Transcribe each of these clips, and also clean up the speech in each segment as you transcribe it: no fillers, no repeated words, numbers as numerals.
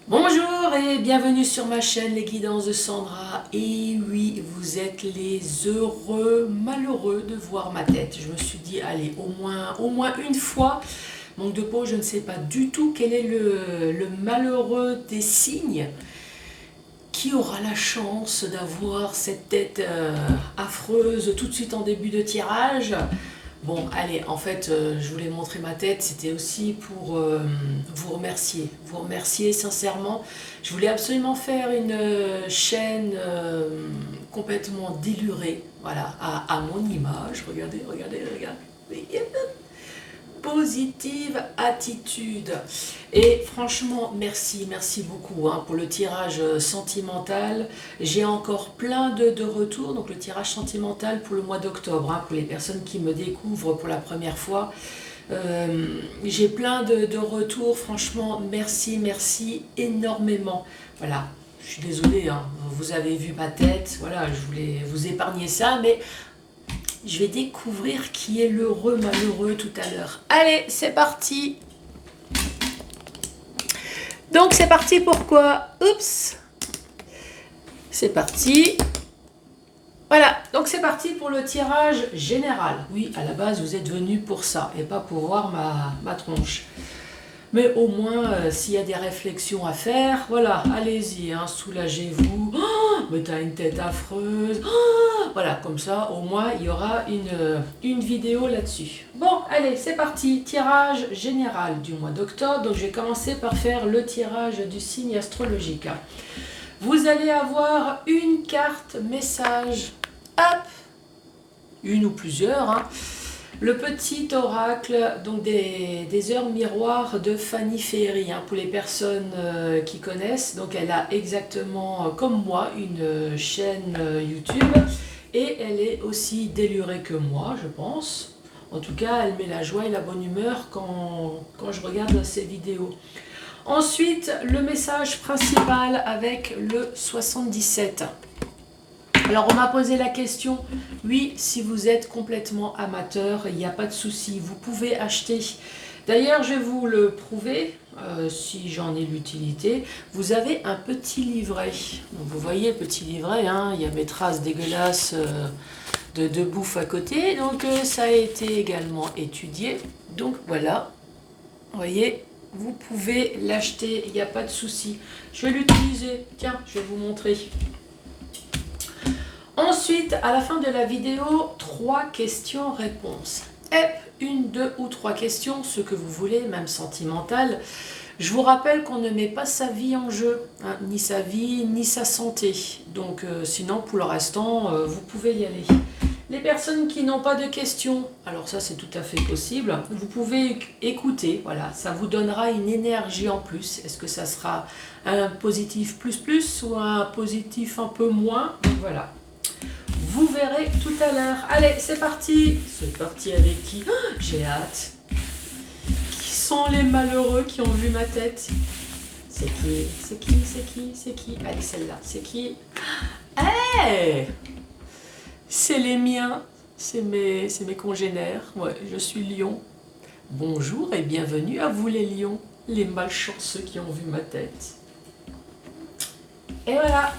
Bonjour et bienvenue sur ma chaîne Les Guidances de Sandra. Et oui, vous êtes les heureux malheureux de voir ma tête. Je me suis dit, allez, au moins une fois. Manque de peau, je ne sais pas du tout quel est le malheureux des signes qui aura la chance d'avoir cette tête affreuse tout de suite en début de tirage. Bon, allez, en fait, je voulais montrer ma tête, c'était aussi pour vous remercier sincèrement. Je voulais absolument faire une chaîne complètement délurée, voilà, à mon image. Regardez. Positive attitude. Et franchement, merci beaucoup pour le tirage sentimental. J'ai encore plein de retours. Donc le tirage sentimental pour le mois d'octobre, pour les personnes qui me découvrent pour la première fois. J'ai plein de retours. Franchement, merci énormément. Voilà. Je suis désolée, vous avez vu ma tête. Voilà, je voulais vous épargner ça, mais je vais découvrir qui est l'heureux malheureux tout à l'heure. Allez, c'est parti. Donc c'est parti pourquoi? Oups. C'est parti. Voilà, donc c'est parti pour le tirage général. Oui, à la base, vous êtes venus pour ça et pas pour voir ma tronche. Mais au moins, s'il y a des réflexions à faire, voilà, allez-y, soulagez-vous. Oh, mais t'as une tête affreuse. Oh, voilà, comme ça, au moins, il y aura une vidéo là-dessus. Bon, allez, c'est parti. Tirage général du mois d'octobre. Donc, je vais commencer par faire le tirage du signe astrologique. Vous allez avoir une carte message. Hop, une ou plusieurs, Le petit oracle, donc des heures miroirs de Fanny Ferry, pour les personnes qui connaissent. Donc elle a exactement, comme moi, une chaîne YouTube. Et elle est aussi délurée que moi, je pense. En tout cas, elle met la joie et la bonne humeur quand je regarde ses vidéos. Ensuite, le message principal avec le 77. Alors on m'a posé la question, oui, si vous êtes complètement amateur, il n'y a pas de souci, vous pouvez acheter. D'ailleurs, je vais vous le prouver, si j'en ai l'utilité. Vous avez un petit livret. Donc, vous voyez le petit livret, il y a mes traces dégueulasses de bouffe à côté. Donc ça a été également étudié. Donc voilà, vous voyez, vous pouvez l'acheter, il n'y a pas de souci. Je vais l'utiliser, tiens, je vais vous montrer. Ensuite, à la fin de la vidéo, 3 questions-réponses. Une, 2 ou 3 questions, ce que vous voulez, même sentimentales. Je vous rappelle qu'on ne met pas sa vie en jeu, ni sa vie, ni sa santé. Donc, sinon, pour le restant, vous pouvez y aller. Les personnes qui n'ont pas de questions, alors ça c'est tout à fait possible, vous pouvez écouter, voilà, ça vous donnera une énergie en plus. Est-ce que ça sera un positif plus ou un positif un peu moins? Voilà. Vous verrez tout à l'heure. Allez, c'est parti. C'est parti avec qui? J'ai hâte. Qui sont les malheureux qui ont vu ma tête? C'est qui? Allez, celle-là. C'est qui? Hey, c'est les miens. C'est mes congénères. Ouais, je suis lion. Bonjour et bienvenue à vous les lions. Les malchanceux qui ont vu ma tête. Et voilà.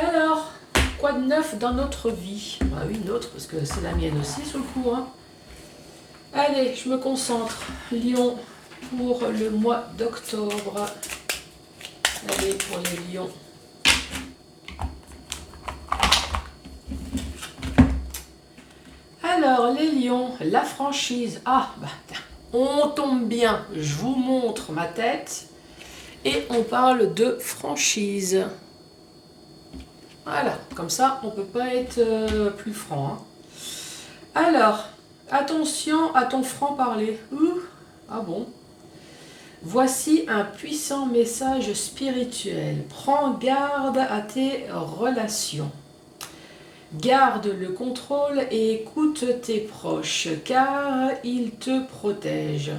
Alors, quoi de neuf dans notre vie? Bah oui, notre, parce que c'est la mienne aussi sur le coup. Allez, je me concentre. Lion pour le mois d'octobre. Allez, pour les lions. Alors, les lions, la franchise. Ah, bah, on tombe bien. Je vous montre ma tête. Et on parle de franchise. Voilà, comme ça, on ne peut pas être plus franc. Alors, attention à ton franc-parler. Ah bon? Voici un puissant message spirituel. Prends garde à tes relations. Garde le contrôle et écoute tes proches, car ils te protègent.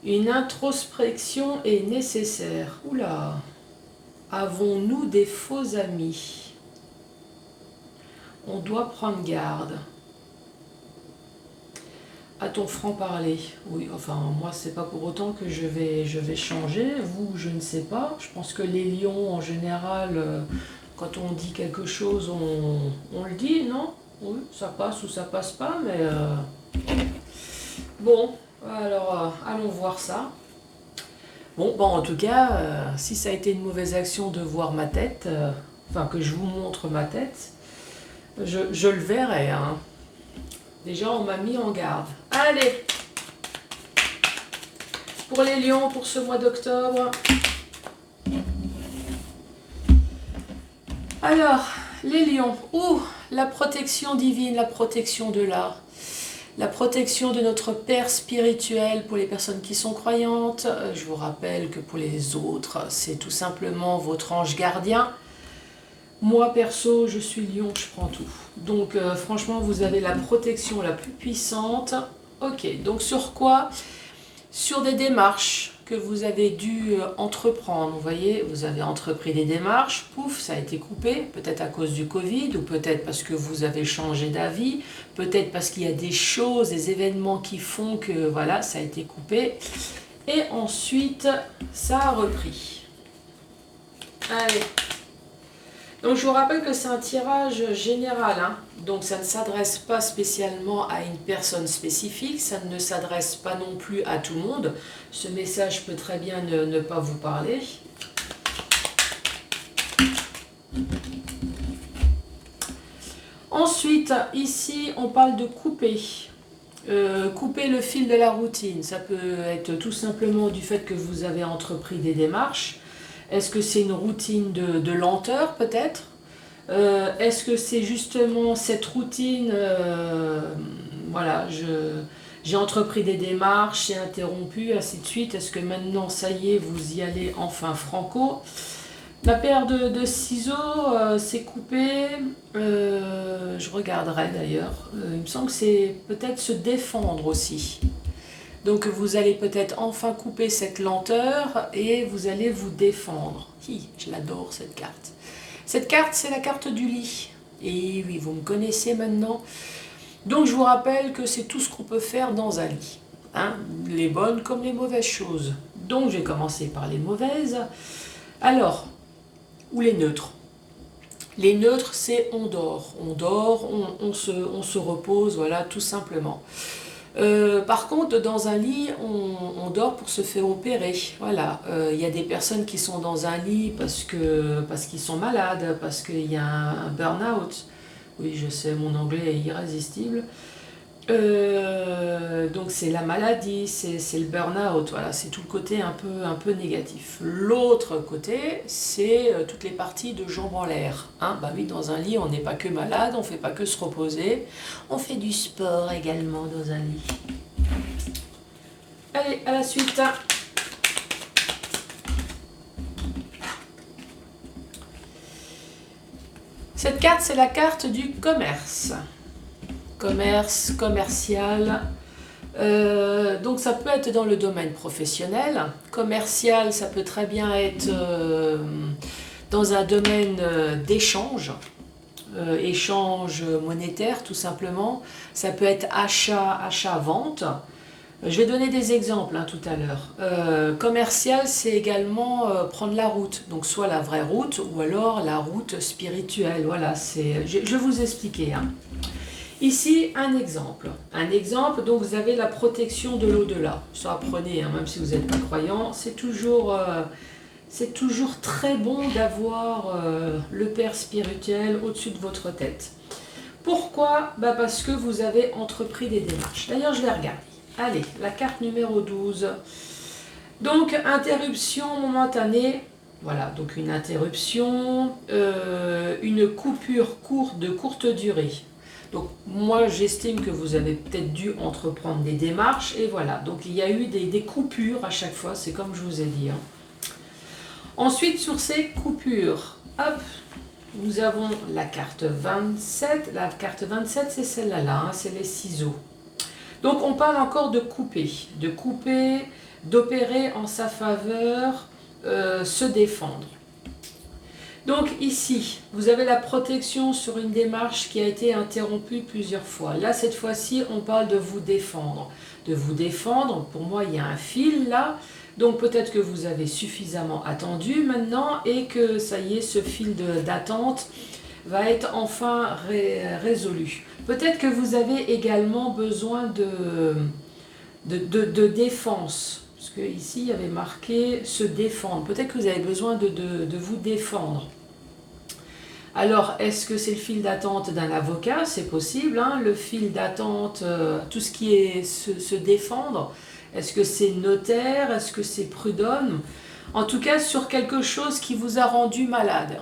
Une introspection est nécessaire. Oula! Avons-nous des faux amis? On doit prendre garde. à ton franc-parler. Oui, enfin, moi, c'est pas pour autant que je vais changer. Vous, je ne sais pas. Je pense que les lions, en général, quand on dit quelque chose, on le dit, non? Oui, ça passe ou ça passe pas, mais... Bon, alors, allons voir ça. Bon, en tout cas, si ça a été une mauvaise action de voir ma tête, enfin, que je vous montre ma tête, je le verrai, hein. Déjà, on m'a mis en garde. Allez! Pour les lions, pour ce mois d'octobre. Alors, les lions. Ouh, la protection divine, la protection de l'art. La protection de notre Père spirituel pour les personnes qui sont croyantes. Je vous rappelle que pour les autres, c'est tout simplement votre ange gardien. Moi, perso, je suis lion, je prends tout. Donc, franchement, vous avez la protection la plus puissante. Ok, donc sur quoi? Sur des démarches que vous avez dû entreprendre. Vous voyez, vous avez entrepris des démarches, pouf, ça a été coupé, peut-être à cause du Covid, ou peut-être parce que vous avez changé d'avis, peut-être parce qu'il y a des choses, des événements qui font que, voilà, ça a été coupé. Et ensuite, ça a repris. Allez. Donc je vous rappelle que c'est un tirage général, hein. Donc ça ne s'adresse pas spécialement à une personne spécifique, ça ne s'adresse pas non plus à tout le monde. Ce message peut très bien ne pas vous parler. Ensuite, ici, on parle de couper. Couper le fil de la routine. Ça peut être tout simplement du fait que vous avez entrepris des démarches. Est-ce que c'est une routine de lenteur peut-être? Est-ce que c'est justement cette routine, voilà, j'ai entrepris des démarches, j'ai interrompu, ainsi de suite. Est-ce que maintenant, ça y est, vous y allez enfin franco? La paire de ciseaux, c'est coupé. Je regarderai d'ailleurs. Il me semble que c'est peut-être se défendre aussi. Donc vous allez peut-être enfin couper cette lenteur et vous allez vous défendre. Hi, je l'adore cette carte. Cette carte, c'est la carte du lit. Et oui, vous me connaissez maintenant. Donc je vous rappelle que c'est tout ce qu'on peut faire dans un lit, hein, les bonnes comme les mauvaises choses. Donc je vais commencer par les mauvaises. Alors, ou les neutres. Les neutres, c'est on dort. On dort, on se repose, voilà, tout simplement. Par contre, dans un lit, on dort pour se faire opérer. Voilà, il y a des personnes qui sont dans un lit parce qu'ils sont malades, parce qu'il y a un burn-out. Oui, je sais, mon anglais est irrésistible. Donc c'est la maladie, c'est le burn-out, voilà, c'est tout le côté un peu négatif. L'autre côté, c'est toutes les parties de jambes en l'air, hein. Bah oui, dans un lit, on n'est pas que malade, on ne fait pas que se reposer, on fait du sport également dans un lit. Allez, à la suite. Cette carte, c'est la carte du commerce. Commerce, commercial. Donc ça peut être dans le domaine professionnel. Commercial, ça peut très bien être dans un domaine d'échange. Échange monétaire tout simplement. Ça peut être achat-vente. Je vais donner des exemples hein, tout à l'heure. Commercial, c'est également prendre la route. Donc soit la vraie route ou alors la route spirituelle. Voilà, je vais vous expliquer. Hein. Ici, un exemple. Un exemple, donc vous avez la protection de l'au-delà. Ça, apprenez, hein, même si vous n'êtes pas croyant, c'est toujours très bon d'avoir le Père spirituel au-dessus de votre tête. Pourquoi? Bah parce que vous avez entrepris des démarches. D'ailleurs, je vais regarder. Allez, la carte numéro 12. Donc, interruption momentanée. Voilà, donc une interruption, une coupure courte de courte durée. Donc moi j'estime que vous avez peut-être dû entreprendre des démarches et voilà, donc il y a eu des coupures à chaque fois, c'est comme je vous ai dit. Hein. Ensuite sur ces coupures, hop, nous avons la carte 27, la carte 27 c'est celle-là, hein, c'est les ciseaux. Donc on parle encore de couper, d'opérer en sa faveur, se défendre. Donc ici, vous avez la protection sur une démarche qui a été interrompue plusieurs fois. Là, cette fois-ci, on parle de vous défendre. De vous défendre, pour moi, il y a un fil là. Donc peut-être que vous avez suffisamment attendu maintenant et que ça y est, ce fil d'attente va être enfin résolu. Peut-être que vous avez également besoin de défense. Parce que ici, il y avait marqué se défendre. Peut-être que vous avez besoin de vous défendre. Alors, est-ce que c'est le fil d'attente d'un avocat? C'est possible, hein, le fil d'attente, tout ce qui est se défendre. Est-ce que c'est notaire? Est-ce que c'est prud'homme? En tout cas, sur quelque chose qui vous a rendu malade.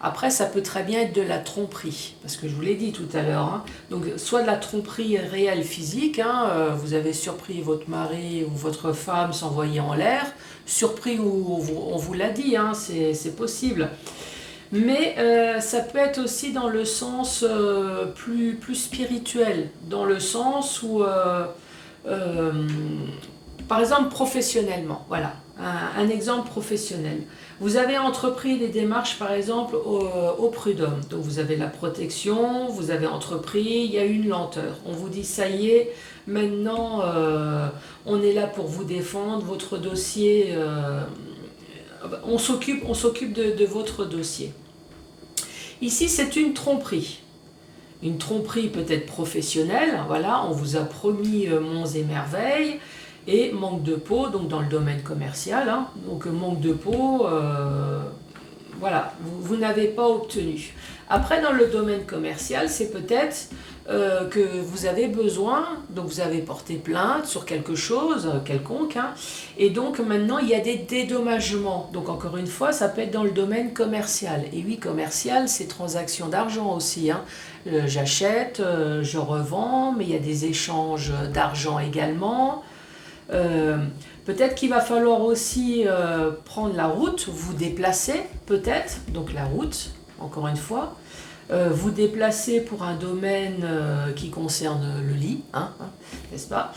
Après, ça peut très bien être de la tromperie, parce que je vous l'ai dit tout à l'heure. Hein. Donc, soit de la tromperie réelle physique, hein, vous avez surpris votre mari ou votre femme s'envoyer en l'air, surpris ou on vous l'a dit, hein, c'est possible. Mais ça peut être aussi dans le sens plus spirituel, dans le sens où, par exemple, professionnellement, voilà, un exemple professionnel. Vous avez entrepris des démarches, par exemple, au prud'homme. Donc, vous avez la protection, vous avez entrepris, il y a eu une lenteur. On vous dit, ça y est, maintenant, on est là pour vous défendre, votre dossier, on s'occupe de votre dossier. Ici, c'est une tromperie. Une tromperie peut-être professionnelle, voilà, on vous a promis monts et merveilles, et manque de peau, donc dans le domaine commercial, hein, donc manque de peau, voilà, vous n'avez pas obtenu. Après, dans le domaine commercial, c'est peut-être que vous avez besoin, donc vous avez porté plainte sur quelque chose, quelconque, hein, et donc maintenant il y a des dédommagements. Donc encore une fois, ça peut être dans le domaine commercial. Et oui, commercial, c'est transaction d'argent aussi. Hein. J'achète, je revends, mais il y a des échanges d'argent également. Peut-être qu'il va falloir aussi prendre la route, vous déplacer peut-être, donc la route, encore une fois, vous déplacer pour un domaine qui concerne le lit, hein, n'est-ce pas?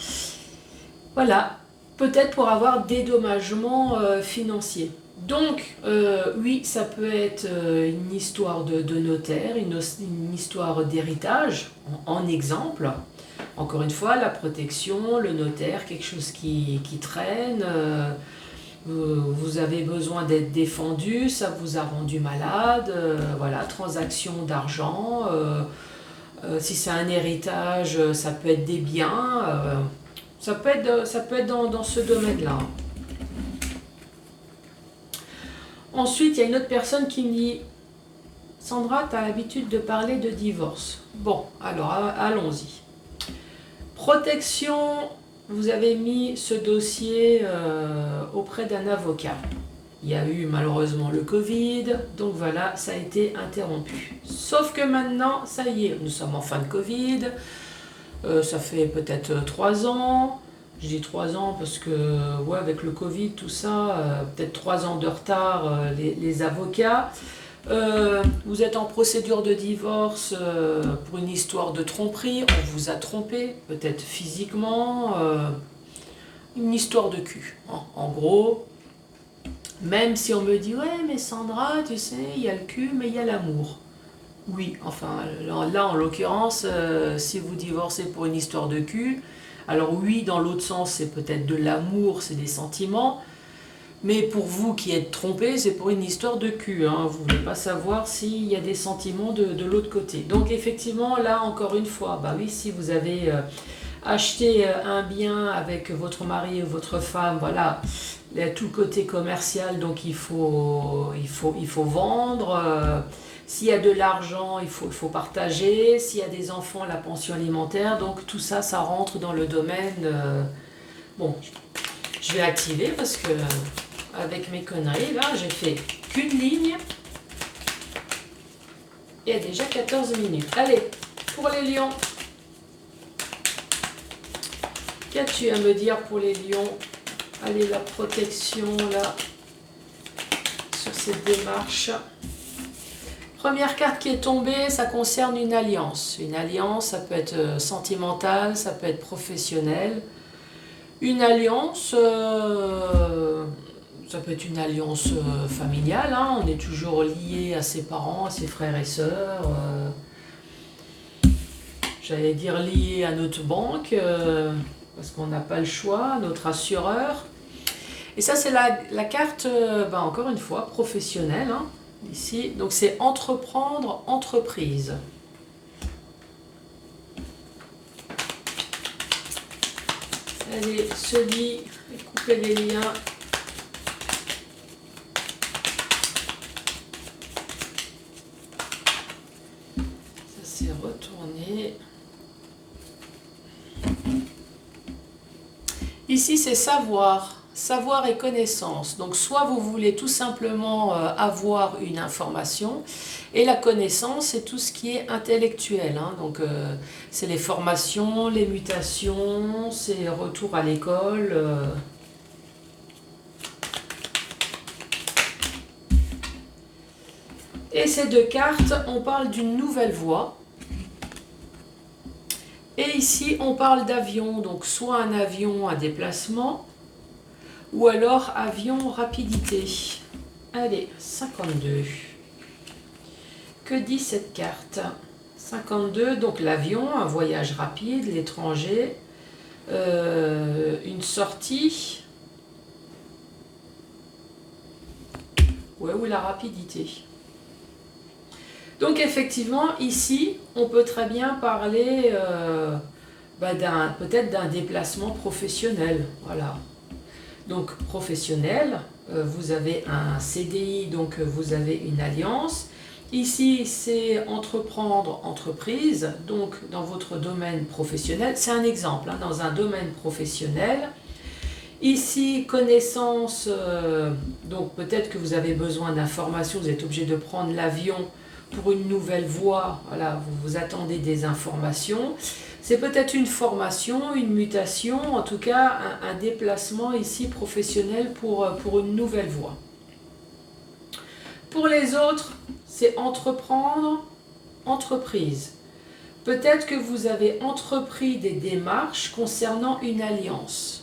Voilà, peut-être pour avoir des dédommagements financiers. Donc, oui, ça peut être une histoire de notaire, une histoire d'héritage, en exemple. Encore une fois, la protection, le notaire, quelque chose qui traîne, vous avez besoin d'être défendu, ça vous a rendu malade, voilà, transaction d'argent, si c'est un héritage, ça peut être des biens, ça peut être dans ce domaine-là. Ensuite, il y a une autre personne qui me dit « Sandra, tu as l'habitude de parler de divorce. » Bon, alors allons-y. Protection, vous avez mis ce dossier auprès d'un avocat. Il y a eu malheureusement le Covid, donc voilà, ça a été interrompu. Sauf que maintenant, ça y est, nous sommes en fin de Covid, ça fait peut-être 3 ans. Je dis 3 ans parce que, ouais, avec le Covid, tout ça, peut-être 3 ans de retard, les avocats. Vous êtes en procédure de divorce pour une histoire de tromperie, on vous a trompé, peut-être physiquement, une histoire de cul. En gros, même si on me dit « Ouais, mais Sandra, tu sais, il y a le cul, mais il y a l'amour. » Oui, enfin, là en l'occurrence, si vous divorcez pour une histoire de cul, alors oui, dans l'autre sens, c'est peut-être de l'amour, c'est des sentiments, mais pour vous qui êtes trompé, c'est pour une histoire de cul. Hein. Vous ne voulez pas savoir s'il y a des sentiments de l'autre côté. Donc effectivement, là, encore une fois, bah oui, si vous avez acheté un bien avec votre mari ou votre femme, voilà, il y a tout le côté commercial, donc il faut vendre. S'il y a de l'argent, il faut partager. S'il y a des enfants, la pension alimentaire. Donc tout ça, ça rentre dans le domaine... Bon, je vais activer parce que avec mes conneries, là, j'ai fait qu'une ligne. Il y a déjà 14 minutes. Allez, pour les lions. Qu'as-tu à me dire pour les lions? Allez, la protection, là, sur cette démarche. Première carte qui est tombée, ça concerne une alliance. Une alliance, ça peut être sentimental, ça peut être professionnel. Une alliance, ça peut être une alliance familiale, hein, on est toujours lié à ses parents, à ses frères et sœurs. J'allais dire lié à notre banque, parce qu'on n'a pas le choix, notre assureur. Et ça, c'est la carte, encore une fois, professionnelle, hein, ici. Donc, c'est entreprendre, entreprise. Allez, se lit, couper les liens. Ça s'est retourné. Ici, c'est savoir. Savoir et connaissance. Donc, soit vous voulez tout simplement avoir une information, et la connaissance, c'est tout ce qui est intellectuel. Hein. Donc, c'est les formations, les mutations, c'est le retour à l'école. Et ces deux cartes, on parle d'une nouvelle voie. Et ici, on parle d'avion. Donc, soit un avion à déplacement, ou alors avion rapidité. Allez, 52. Que dit cette carte? 52, donc l'avion, un voyage rapide, l'étranger, une sortie. Ouais, ou la rapidité. Donc effectivement, ici, on peut très bien parler peut-être d'un déplacement professionnel. Voilà. Donc professionnel, vous avez un CDI, donc vous avez une alliance. Ici, c'est entreprendre, entreprise, donc dans votre domaine professionnel. C'est un exemple, hein, dans un domaine professionnel. Ici, connaissance, donc peut-être que vous avez besoin d'informations, vous êtes obligé de prendre l'avion pour une nouvelle voie. Voilà, vous attendez des informations. C'est peut-être une formation, une mutation, en tout cas un déplacement ici professionnel pour une nouvelle voie. Pour les autres, c'est entreprendre, entreprise. Peut-être que vous avez entrepris des démarches concernant une alliance.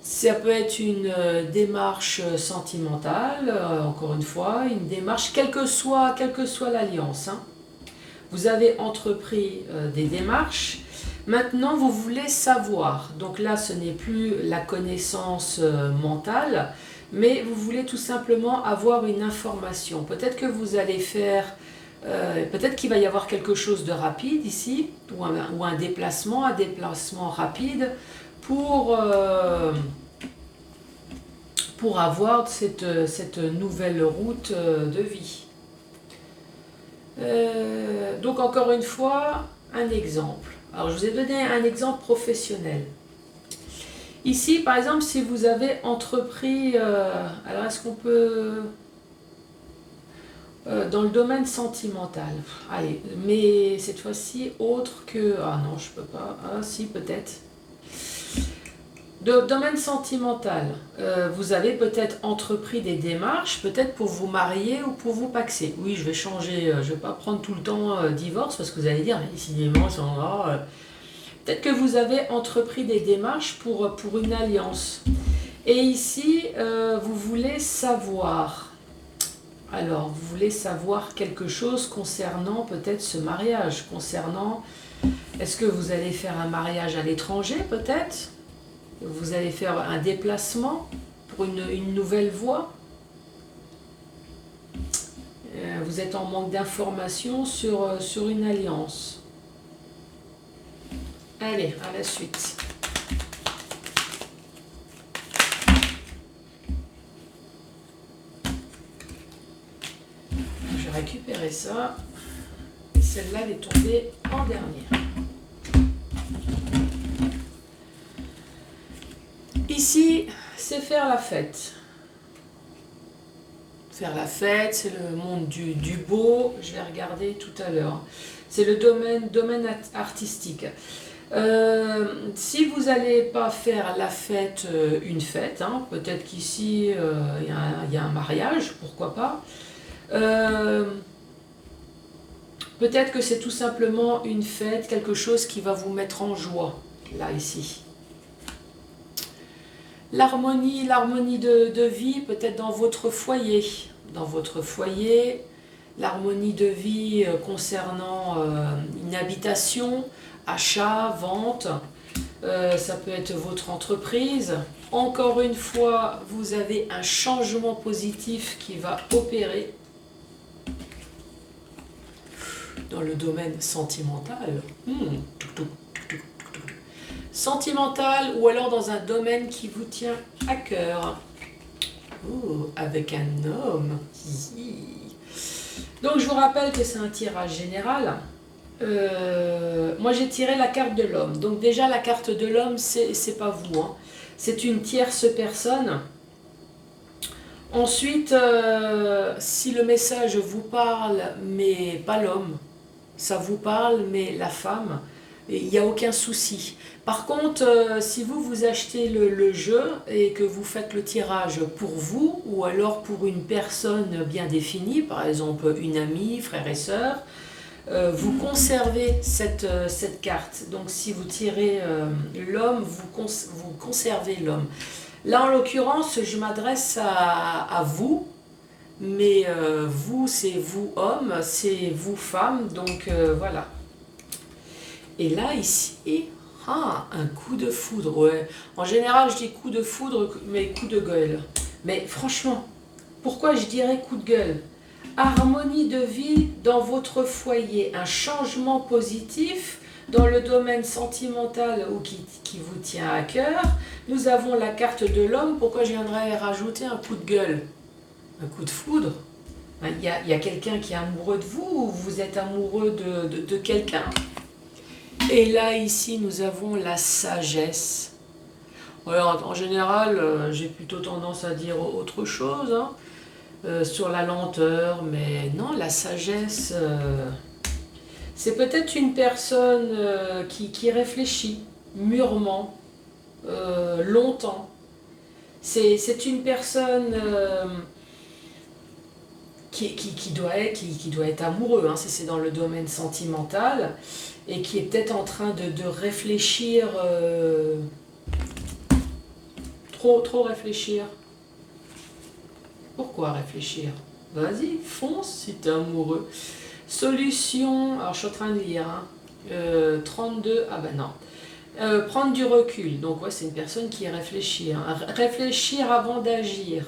Ça peut être une démarche sentimentale, encore une fois, une démarche, quelle que soit l'alliance. Hein. Vous avez entrepris des démarches. Maintenant, vous voulez savoir. Donc là, ce n'est plus la connaissance mentale, mais vous voulez tout simplement avoir une information. Peut-être que vous allez faire, peut-être qu'il va y avoir quelque chose de rapide ici, ou un déplacement rapide pour avoir cette nouvelle route de vie. Donc encore une fois, un exemple. Alors je vous ai donné un exemple professionnel. Ici, par exemple, si vous avez entrepris, alors est-ce qu'on peut, dans le domaine sentimental, allez, mais cette fois-ci autre que, ah non, je peux pas, ah si peut-être. Domaine sentimental, vous avez peut-être entrepris des démarches, peut-être pour vous marier ou pour vous paxer. Oui, je vais changer, je ne vais pas prendre tout le temps divorce, parce que vous allez dire, décidément, peut-être que vous avez entrepris des démarches pour une alliance. Et ici, vous voulez savoir. Alors, vous voulez savoir quelque chose concernant peut-être ce mariage, concernant, est-ce que vous allez faire un mariage à l'étranger peut-être ? Vous allez faire un déplacement pour une nouvelle voie. Vous êtes en manque d'informations sur une alliance. Allez, à la suite. Je vais récupérer ça. Et celle-là, elle est tombée en dernière. Ici, c'est faire la fête. Faire la fête, c'est le monde du beau. Je vais regarder tout à l'heure. C'est le domaine artistique. Si vous n'allez pas faire la fête, une fête, hein, peut-être qu'ici, il y a un mariage, pourquoi pas. Peut-être que c'est tout simplement une fête, quelque chose qui va vous mettre en joie, là, ici. L'harmonie de vie peut-être dans votre foyer. Dans votre foyer, l'harmonie de vie concernant une habitation, achat, vente, ça peut être votre entreprise. Encore une fois, vous avez un changement positif qui va opérer dans le domaine sentimental. Sentimental ou alors dans un domaine qui vous tient à cœur. Avec un homme. Donc je vous rappelle que c'est un tirage général. Moi j'ai tiré la carte de l'homme. Donc déjà la carte de l'homme, c'est pas vous. Hein. C'est une tierce personne. Ensuite, si le message vous parle, mais pas l'homme, ça vous parle, mais la femme, il n'y a aucun souci. Par contre, si vous achetez le jeu et que vous faites le tirage pour vous, ou alors pour une personne bien définie, par exemple une amie, frère et sœur, vous conservez cette carte. Donc si vous tirez l'homme, vous conservez l'homme. Là en l'occurrence, je m'adresse à vous, mais vous c'est vous homme, c'est vous femme, donc voilà. Et là ici, un coup de foudre, ouais. En général je dis coup de foudre, mais coup de gueule. Mais franchement, pourquoi je dirais coup de gueule? Harmonie de vie dans votre foyer, un changement positif dans le domaine sentimental ou qui vous tient à cœur. Nous avons la carte de l'homme. Pourquoi je viendrais rajouter un coup de gueule? Un coup de foudre? Il y a quelqu'un qui est amoureux de vous ou vous êtes amoureux de quelqu'un? Et là, ici, nous avons la sagesse. Alors, en général, j'ai plutôt tendance à dire autre chose, hein. Sur la lenteur, mais non, la sagesse, c'est peut-être une personne qui réfléchit mûrement, longtemps. C'est une personne qui doit être amoureux, hein, si c'est dans le domaine sentimental, et qui est peut-être en train de réfléchir, trop réfléchir. Pourquoi réfléchir? Vas-y, fonce si t'es amoureux. Solution, alors je suis en train de lire, hein. 32, ah ben non. Prendre du recul, donc ouais, c'est une personne qui réfléchit. Hein. Réfléchir avant d'agir.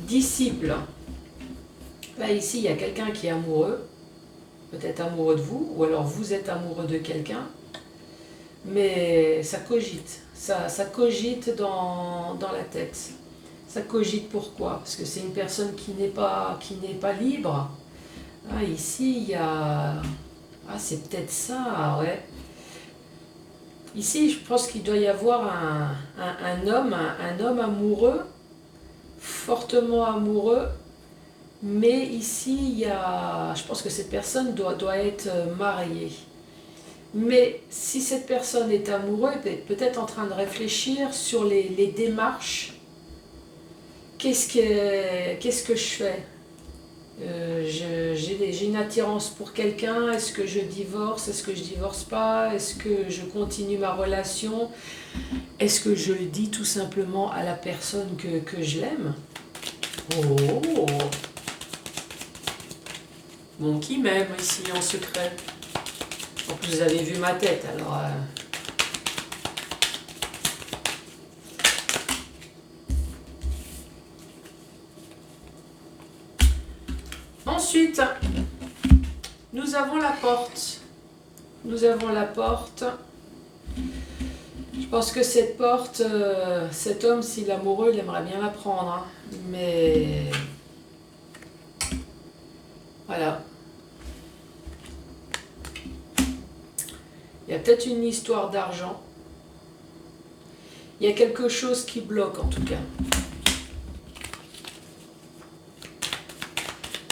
Disciple. Là ici, il y a quelqu'un qui est amoureux, peut-être amoureux de vous, ou alors vous êtes amoureux de quelqu'un, mais ça cogite, ça cogite dans la tête. Ça cogite pourquoi? Parce que c'est une personne qui n'est pas libre. Ah, ici, il y a... Ah, c'est peut-être ça, ouais. Ici, je pense qu'il doit y avoir un homme amoureux, fortement amoureux, mais ici, il y a... Je pense que cette personne doit être mariée. Mais si cette personne est amoureuse, elle est peut-être en train de réfléchir sur les démarches. Qu'est-ce que je fais? J'ai une attirance pour quelqu'un. Est-ce que je divorce? Est-ce que je divorce pas? Est-ce que je continue ma relation? Est-ce que je le dis tout simplement à la personne que je l'aime? Oh! Bon, qui m'aime ici en secret? En plus, vous avez vu ma tête, alors... Ensuite, nous avons la porte. Nous avons la porte. Je pense que cette porte, cet homme, s'il est amoureux, il aimerait bien la prendre. Hein. Mais... Voilà. Il y a peut-être une histoire d'argent. Il y a quelque chose qui bloque, en tout cas.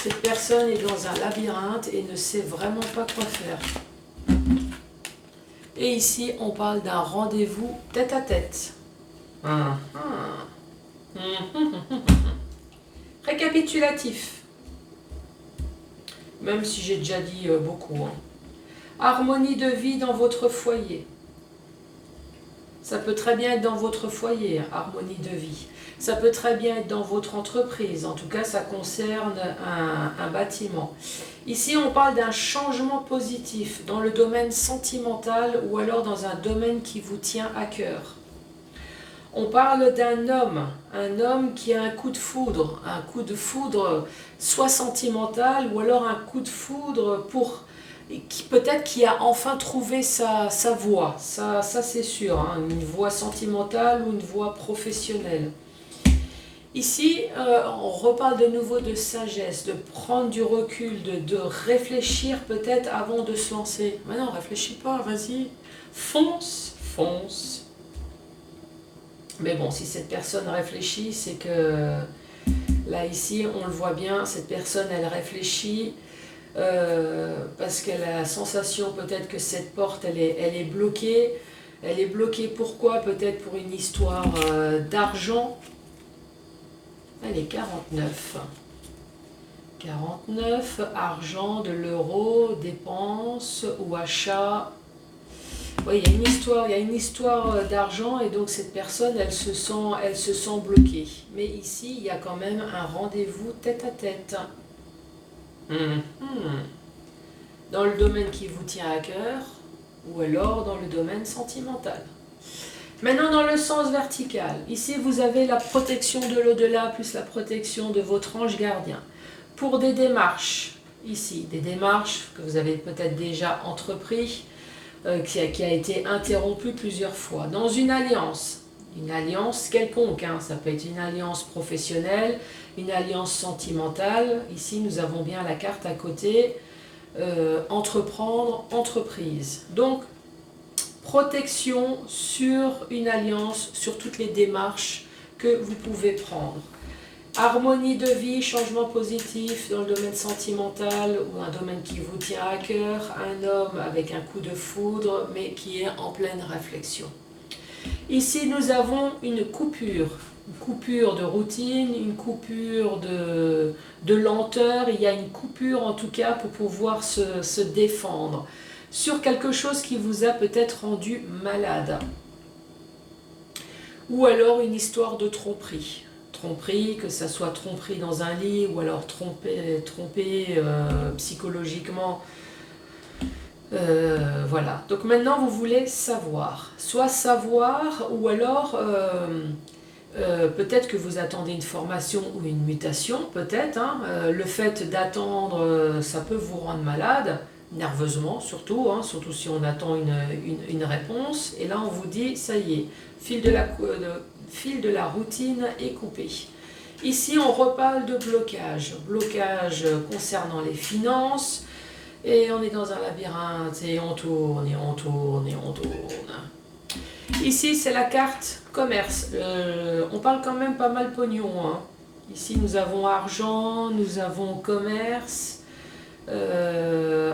Cette personne est dans un labyrinthe et ne sait vraiment pas quoi faire. Et ici, on parle d'un rendez-vous tête à tête. Récapitulatif. Même si j'ai déjà dit beaucoup. Hein. Harmonie de vie dans votre foyer. Ça peut très bien être dans votre foyer, harmonie de vie. Ça peut très bien être dans votre entreprise. En tout cas, ça concerne un bâtiment. Ici, on parle d'un changement positif dans le domaine sentimental ou alors dans un domaine qui vous tient à cœur. On parle d'un homme qui a un coup de foudre soit sentimental ou alors un coup de foudre qui peut-être qui a enfin trouvé sa voie, ça c'est sûr, hein, une voie sentimentale ou une voie professionnelle. Ici, on reparle de nouveau de sagesse, de prendre du recul, de réfléchir peut-être avant de se lancer. Mais non, réfléchis pas, vas-y, fonce. Mais bon, si cette personne réfléchit, c'est que là, ici, on le voit bien, cette personne, elle réfléchit parce qu'elle a la sensation peut-être que cette porte, elle est bloquée. Elle est bloquée pourquoi? Peut-être pour une histoire d'argent. Elle est 49. 49, argent, de l'euro, dépenses ou achat. Oui, il y a une histoire d'argent et donc cette personne, elle se sent bloquée. Mais ici, il y a quand même un rendez-vous tête à tête. Dans le domaine qui vous tient à cœur ou alors dans le domaine sentimental. Maintenant, dans le sens vertical, ici, vous avez la protection de l'au-delà plus la protection de votre ange gardien. Pour des démarches, ici, des démarches que vous avez peut-être déjà entreprises, qui a été interrompue plusieurs fois. Dans une alliance quelconque, hein, ça peut être une alliance professionnelle, une alliance sentimentale. Ici, nous avons bien la carte à côté, entreprendre, entreprise. Donc, protection sur une alliance, sur toutes les démarches que vous pouvez prendre. Harmonie de vie, changement positif dans le domaine sentimental ou un domaine qui vous tient à cœur, un homme avec un coup de foudre mais qui est en pleine réflexion. Ici nous avons une coupure de routine, une coupure de lenteur, il y a une coupure en tout cas pour pouvoir se défendre sur quelque chose qui vous a peut-être rendu malade. Ou alors une histoire de tromperie. Tromperie, que ça soit tromperie dans un lit ou alors tromper psychologiquement. Voilà. Donc maintenant vous voulez savoir. Soit savoir ou alors peut-être que vous attendez une formation ou une mutation, peut-être. Hein. Le fait d'attendre, ça peut vous rendre malade, nerveusement surtout, hein, surtout si on attend une réponse. Et là on vous dit, ça y est, fil de la routine est coupé. Ici, on reparle de blocage. Blocage concernant les finances. Et on est dans un labyrinthe et on tourne. Ici, c'est la carte commerce. On parle quand même pas mal pognon. Hein. Ici, nous avons argent, nous avons commerce.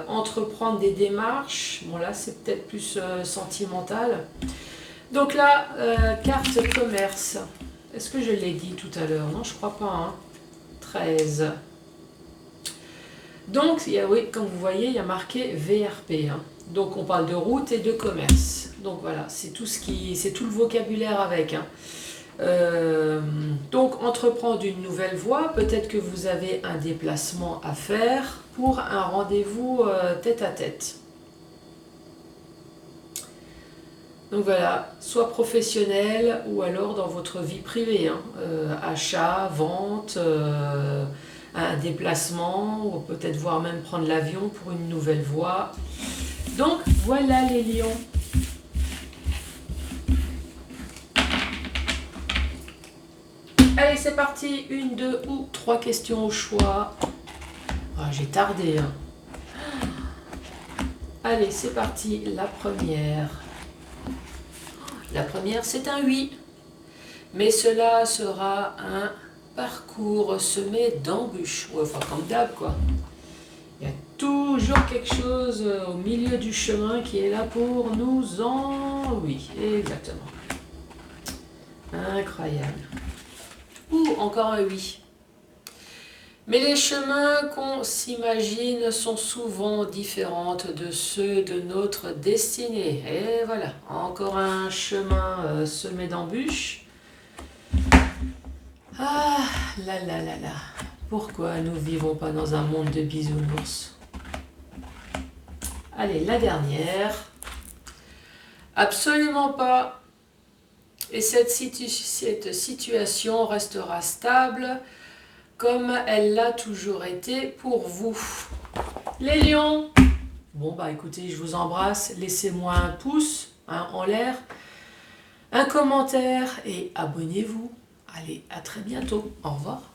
Entreprendre des démarches. Bon, là, c'est peut-être plus sentimental. Donc là, carte commerce. Est-ce que je l'ai dit tout à l'heure? Non, je crois pas. Hein. 13. Donc, oui, comme vous voyez, il y a marqué VRP. Hein. Donc, on parle de route et de commerce. Donc, voilà, c'est tout le vocabulaire avec. Hein. Donc, entreprendre une nouvelle voie. Peut-être que vous avez un déplacement à faire pour un rendez-vous tête à tête. Donc voilà, soit professionnel ou alors dans votre vie privée, hein, achat, vente, un déplacement, ou peut-être voire même prendre l'avion pour une nouvelle voie. Donc voilà les lions. Allez, c'est parti, 1, 2 ou 3 questions au choix. Ah, j'ai tardé. Hein. Allez, c'est parti, la première. La première, c'est un oui. Mais cela sera un parcours semé d'embûches. Ouais, enfin, comme d'hab, quoi. Il y a toujours quelque chose au milieu du chemin qui est là pour nous en... Oui, exactement. Incroyable. Ouh, encore un oui. Mais les chemins qu'on s'imagine sont souvent différents de ceux de notre destinée. Et voilà, encore un chemin semé d'embûches. Ah là là là là, pourquoi nous ne vivons pas dans un monde de bisounours? Allez, la dernière. Absolument pas. Et cette situation restera stable comme elle l'a toujours été pour vous. Les lions. Bon bah écoutez, je vous embrasse. Laissez-moi un pouce en l'air, un commentaire et abonnez-vous. Allez, à très bientôt. Au revoir.